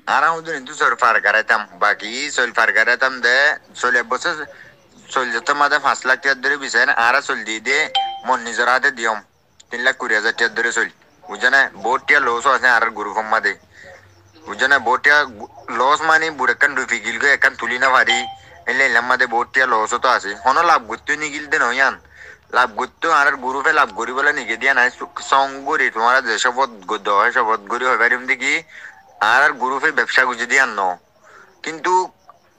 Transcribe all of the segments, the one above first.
Ara hudu nintu sol fargaratam baki sol fargaratam de sol ebosa sol jota mada 5 lakh টাকা ধরে বিছেন ara sol দিয়ে মন নিজের হাতে দিয়ম 3,20,000 টাকা ধরে sol বুঝনে বোটিয়া লস আছে আর গ্রুপ মাদে বুঝনে বোটিয়া লস মানে বুড়েকান রুফি গিলগো একান তুলি না পারি এলে লামাদে বোটিয়া লস তো আছে হন লাভ গুত্তু নি গিলদে নয়ান লাভ গুত্তু আর গ্রুপে লাভ করি বলে নিগে দিয়া নাই সঙ্গরি তোমার যে শপথ গদ হয় শপথ গরি হয় পারিম দেখি আর গ্রুপে ব্যবসা গুজি দিয়ে আনো কিন্তু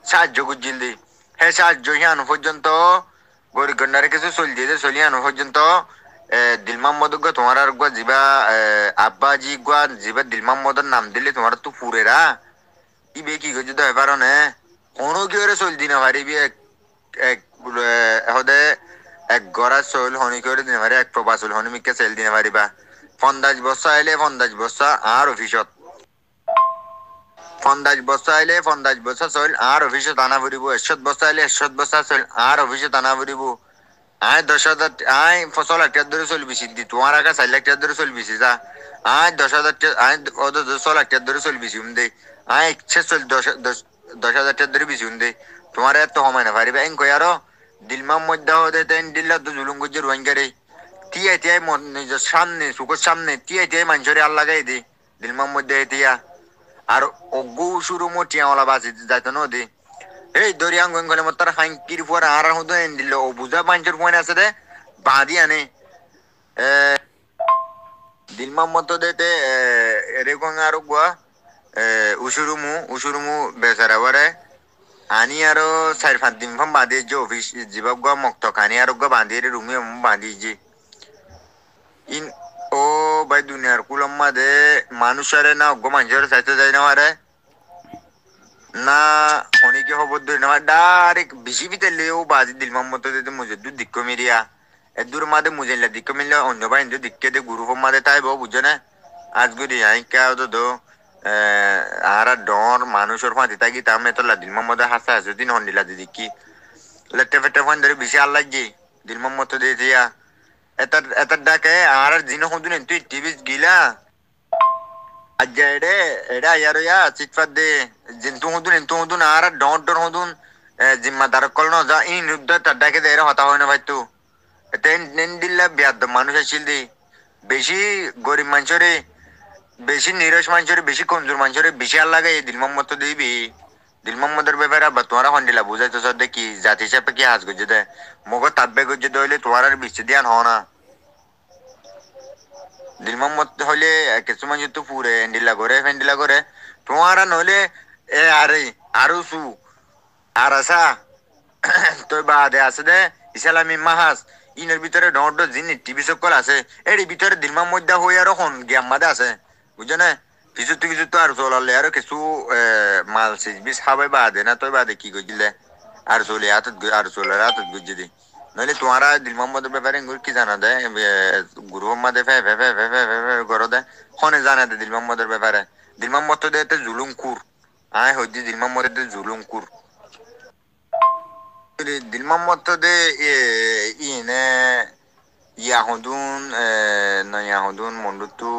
সাহায্য গুজিল দি হে সাহায্য আনো পর্যন্ত গরিব গন্ডারে কিছু চলি দিয়ে চলি আনো পর্যন্ত দিল মোহাম্মদ তোমার আর জিবা আব্বাজি গুয়া জিবা দিল মোহাম্মদের নাম দিলে তোমার তো ফুরেরা ইবে কি গজি তো এবার নে কোনো কি করে চল দিন পারিবি এক এক হদে এক গড়া চল হনি করে দিন পারি এক প্রবা চল হনি মিকে চেল দিন পারিবা 50 বছর আইলে 50 বছর আর অফিসত 50 বছর আইলে 50 বছর চল আর অফিসত আনা ফুরিব 100 বছর আইলে 100 বছর চল আর অফিসত আনা ফুরিব আয় 10,000 আয় 5 লাখ টাকা ধরে চলবি সিদ্ধি তোমার আগে 4 লাখ টাকা ধরে চলবি যা আয় 10,000 আয় 10 লাখ টাকা ধরে চলবি দে আয় ইচ্ছে চল 10,000 টাকা ধরে বিছুন দে তোমার এত সময় না পারিবে এন কই আরো দিলমাম মধ্যে হতে তেন দিল্লা তো জুলুম গুজে রোহিঙ্গারে টিয়াই টিয়াই নিজের সামনে চোখের সামনে টিয়াই টিয়াই মানুষের আল্লাহ গাই দি দিলমাম মধ্যে তিয়া আর অগু শুরু মোটিয়াওয়ালা বাজি যাইতো নদী এই দরিয়াং গঙ্গলে মত তার হাঙ্কির পর আর হতো এন দিল ও বুঝা পাঞ্চের পয়েন্ট আছে দে বাঁধি আনে দিলমাম মত দেতে এরকম আর গুয়া উসুরুমু বেচারা বরে আনি আরো 4-5 দিন ফম বাঁধি যে অফিস জীবক গুয়া মক্ত খানি আর গুয়া বাঁধি রুমে বাঁধি যে ইন ও ভাই দুনিয়ার কুলম মাদে মানুষের না অজ্ঞ মানুষের চাইতে যায় না মারে না অনেকে খবর ধরে না ডাইরেক্ট বেশি ভিতরে ও বাজি দিল মতো দিতে মুজে দু দিক্ক মিরিয়া এদুর মাদে মুজেলা দিক্ক মিললে অন্য বাহিনী দিক্কে দে গুরু মাদে তাই বউ বুঝে না আজ গুরি আই কে তো আর ডর মানুষের ফাঁদি তাই গিয়ে তামে তো দিল মধ্যে হাসা আছে দিন হন্ডিলা দিদি কি লেটে ফেটে ফান ধরে বেশি আল্লাহ গিয়ে দিল মতো দিয়ে দিয়া এটার ডাকে আর জিন হদুন তুই টিভি গিলা আজ্জা এডে এডা ইয়ারো ইয়া চিটফাত দে জিন্তু হদুন আর ডর হদুন জিম্মাদার কল ন যা ইন রুদ্দ তার ডাকে দে এরা হতা হয় না ভাই তু তেন নেন দিল্লা বিয়াদ মানুষ আসছিল দি বেশি গরিব মানুষরে বেশি নিরস মানুষরে বেশি কমজোর মানুষরে বেশি আর লাগে দিল মোহাম্মদ তো দিবি দিল মোহাম্মদের ব্যাপারে বা তোমারা হন্ডিলা বুঝাইতো সব দেখি জাতি হিসাবে কি হাজ গুজে দেয় মগো তাব্বে গুজে দইলে তোমার আর বিচ্ছে দিয়ান হ না দিল মোহাম্মদ হইলে কিছুমান যেহেতু পুরে এন্ডিলা করে ফেন্ডিলা করে তোমার নইলে এ আরে আরো সু আর আসা তোর বাদে আছে দে ইসলামী মাহাজ ইনের ভিতরে ডট জিনিস টিভি সকল আছে এর ভিতরে দিলমার মধ্যে হয়ে আরো হন জ্ঞান মাদে আছে বুঝছো না কিছু তো আর চলালে আরো কিছু মাল বিষ খাবে বাদে না তোর বাদে কি করছিলে আর চলে আর চলে হাতত বুঝছি দি নইলে তোমারা দিল মোহাম্মদের ব্যাপারে কি জানা দেয় গুরু মোহাম্মদে ফে ফে ফে ফে ফে ফে ফে করো দেয় হনে জানা দে দিল মোহাম্মদের ব্যাপারে দিল মোহাম্মদ তো দেতে জুলুম কুর আয় হজ্জি দিল মোহাম্মদের জুলুম কুর দিল মোহাম্মদ তো দে ইনে ইয়াহুদুন ইয়াহুদুন মন্ডুতু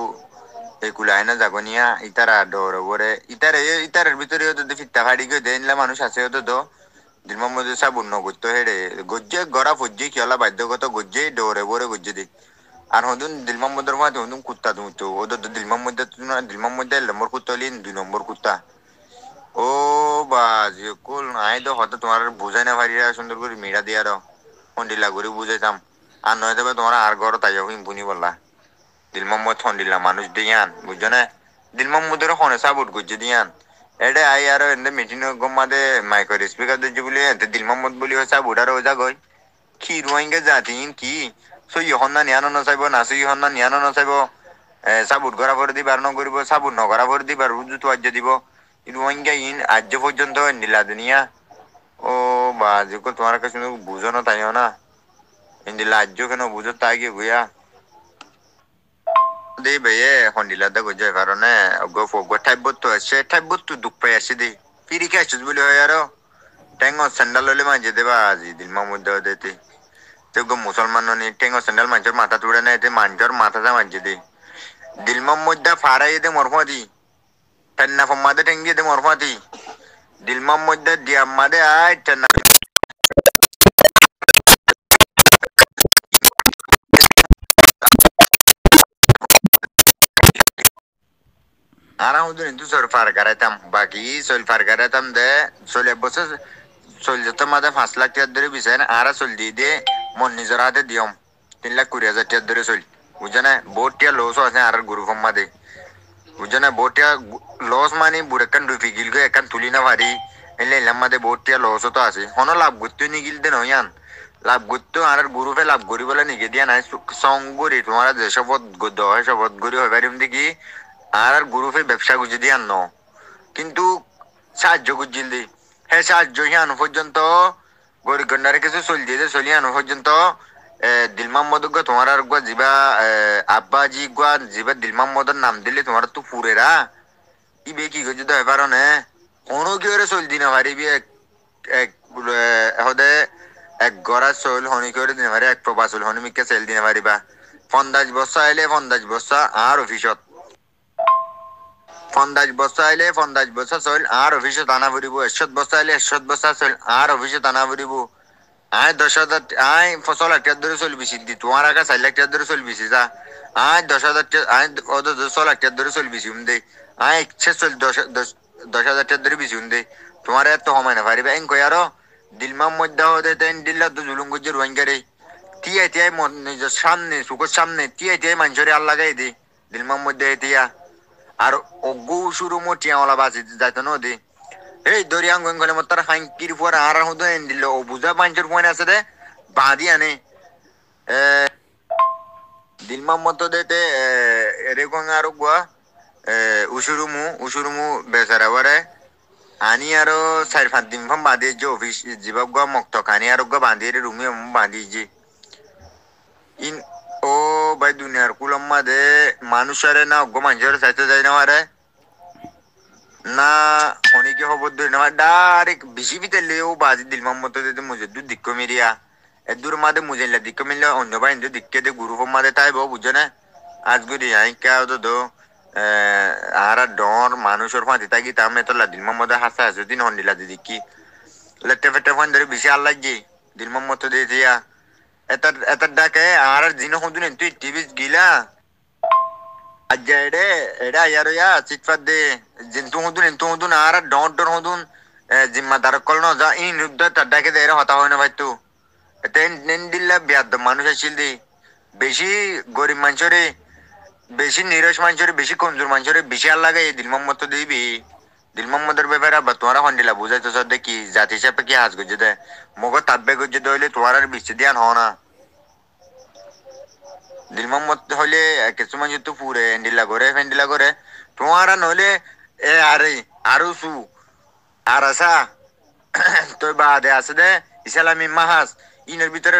একুলাই না জাগনিয়া ইতারা ডর বরে ইতারের ভিতরে যদি ফিত্তা ফাড়ি গিয়ে দেন মানুষ আছে তো দিল মোহাম্মদ সাবুন নগত্য হেড়ে গজ্জে গড়া ফজ্জে কিয়লা বাধ্যগত গজ্জে ডরে বরে গজ্জে দে আর হদুন দিল মোহাম্মদের মাঝে হদুন কুত্তা তুমি তো ওদের দিল মোহাম্মদ নম্বর কুত্তা হলিন 2 নম্বর কুত্তা ও বাজি কুল আই তো হয়তো তোমার বুঝাই না পারি সুন্দর করে মিড়া দিয়া দাও হন্ডিলা করে বুঝাইতাম আর নয় দেবে তোমার আর ঘর তাই বুনি বললা দিল মোহাম্মদ হন্ডিলা মানুষ দিয়ান বুঝছো না দিল মোহাম্মদের হনে সাবুট গুজে দিয়ান এডে আই আর এনে মিটিং গমাদে মাইক্রো স্পিকার দিচ্ছে বলে এতে দিল মোহাম্মদ বলি হয় সাবুট আর ওজা গই কি রোহিঙ্গা জাতিন কি সই হন্না নিয়ানো নচাইব না সই হন্না নিয়ানো নচাইব সাবুট গড়া ভরে দিবার নগরিব সাবুট নগরা ভরে দিবার জুতো আজ্য দিব রোহিঙ্গা ইন আজ পর্যন্ত নীলা দুনিয়া ও বাজি কো তোমার কাছে বুঝো না তাইও না ইন্দিলা আজ্য কেন বুঝো তাই গিয়ে গুয়া দে বেয়ে হন্ডিলা দে গুজে কারণে গো ঠাইবত আছে ঠাইবত দুঃখ পাই আছে দি ফিরি কে আসছিস বলে হয় আরো টেঙ্গো স্যান্ডাল হলে মাঝে দেবা আজি দিল মামুদ দেতে তো গো মুসলমান নি টেঙ্গো স্যান্ডাল মানুষের মাথা তুলে না এতে মানুষের মাথাটা মাঝে দে দিল মামুদ ফারাই দে মরফা দি Penna from Mother Tengi the Morfati. Dilmam with the dear mother, I ten. Around into Solfar Garatam, Baki, Solfar Garatam there, Solebosses, Soljata fast like the Revision, Ara Soldide, Monizarade Diom, Tilla Curias at the Resul. Ujana, Botia Loso as an Guru from Made. Ujana Botia Los Money, Burakan Rufigilgo, Ekan Tulina Vari, Ele Lama de Botia Loso Tasi, Honolab Gutuni Gildenoyan. Lab Guttu are Guru Lab Guribala Nigedian, I song good it, one of the Shavot Godo, Shavot Guru, very digi. আর গুরুফে ব্যবসা গুজি আন কিন্তু সাহায্য গুজিল হে সাহায্য আনো পর্যন্ত গরিব গন্ডারে কিছু চলি আনো পর্যন্ত দিলমাম মদক তোমার আর গুয়া যিবা আব্বাজি গুয়া যিবা দিলমাম মদর নাম দিলে তোমার তো ফুরেরা ইবে কি গজি তো এবার নে কোনো কি করে চলদি না পারিবি এক হদে এক গড়া চল হনি করে দিনে পারি এক প্রবাস চল হনি মিকে চেল দিনে পারিবা 50 বছর আইলে 50 বছর আর অফিসত 50 বছর আইলে 50 বছর চল আর অফিসে টানা ফুরিব 100 বছর আইলে 100 বছর চল আর অফিসে টানা ফুরিব আয় 10,000 আয় 1,00,000 ধরে চলবি সিদ্ধি তোমার আগে 4,00,000 ধরে চলবি যা আয় 10,000 আয় 1,00,000 ধরে চলবি দে আয় 10,000 ধরে বিছি দে তোমার এত সময় না পারিবে এন কই আরো দিলমাম মধ্যে হতে তেন দিল্লা তো জুলুম গুজের ওয়াঙ্গারে টিআই টিআই নিজের সামনে সুখের সামনে টিআই টিআই মানুষের আল্লাহ গাই দি দিলমাম মধ্যে টিয়া আর অগু শুরু মোটিয়া ওলা বাজি যাইতো নদী এই দরিয়াং গঙ্গলে মত তার হাঙ্কির পর আর হতো এন দিল ও বুঝা পাঞ্চের পয়েন্ট আছে দে বাঁধি আনে দিলমাম মত দেতে এরকম আর গুয়া উসুরুমু বেচারা বরে আনি আরো 4-5 দিন ফম বাঁধি যে অফিস জীবক গুয়া মক্ত খানি আর গুয়া বাঁধি রুমে বাঁধি যে ইন ও ভাই দুনিয়ার কুলম মাদে মানুষের না অজ্ঞ মানুষের চাইতে যাই না মারে না অনেকে খবর ধরে না ডাইরেক্ট বেশি ভিতরে ও বাজি দিল মতো দিতে মুজে দু দিক্ক মিরিয়া এদুর মাদে মুজেলা দিক্ক মিললে অন্য বাহিনী দিক্কে দে গুরু মাদে তাই বউ বুঝে না আজ গুরি আই কে তো আরা ডর মানুষের ফাঁদি তাই গিয়ে তামে তো দিল মধ্যে হাসা আছে দিন হন্ডিলা দিদি কি লেটে ফেটে ফান ধরে বেশি আল্লাহ গিয়ে দিল মতো দিয়ে দিয়া এটার ডাকে আর দিন হদুন তুই টিভি গিলা আজ্জা এডা ইয়ার ইয়া চিটফাত দে জিন্তু হদুন আর ডর হদুন জিম্মাদার কল ন যা ইন রুদ্দ তার ডাকে দে এরা হতা হয় না ভাই তু তেন নেন দিল্লা বিয়াদ মানুষ আসছিল দি বেশি গরিব মানুষরে বেশি নিরস মানুষরে বেশি কমজোর মানুষরে বেশি আর লাগে দিল মোহাম্মদ তো দিবি দিল মোহাম্মদের ব্যাপারে আবার তোমারা হন্ডিলা বুঝাইতো সব দেখি জাতি হিসাবে কি হাজ গুজে দেয় মগো তাব্বে গুজে দইলে তোমার আর বিচ্ছে দিয়ান হ না দিল মোহাম্মদ হলে কিছুমান যেহেতু পুরে ফেন্ডিলা করে তোমার নইলে আরে আরো সু আর আসা তোর বাদে আছে দে ইসালামি মাহাস ইনের ভিতরে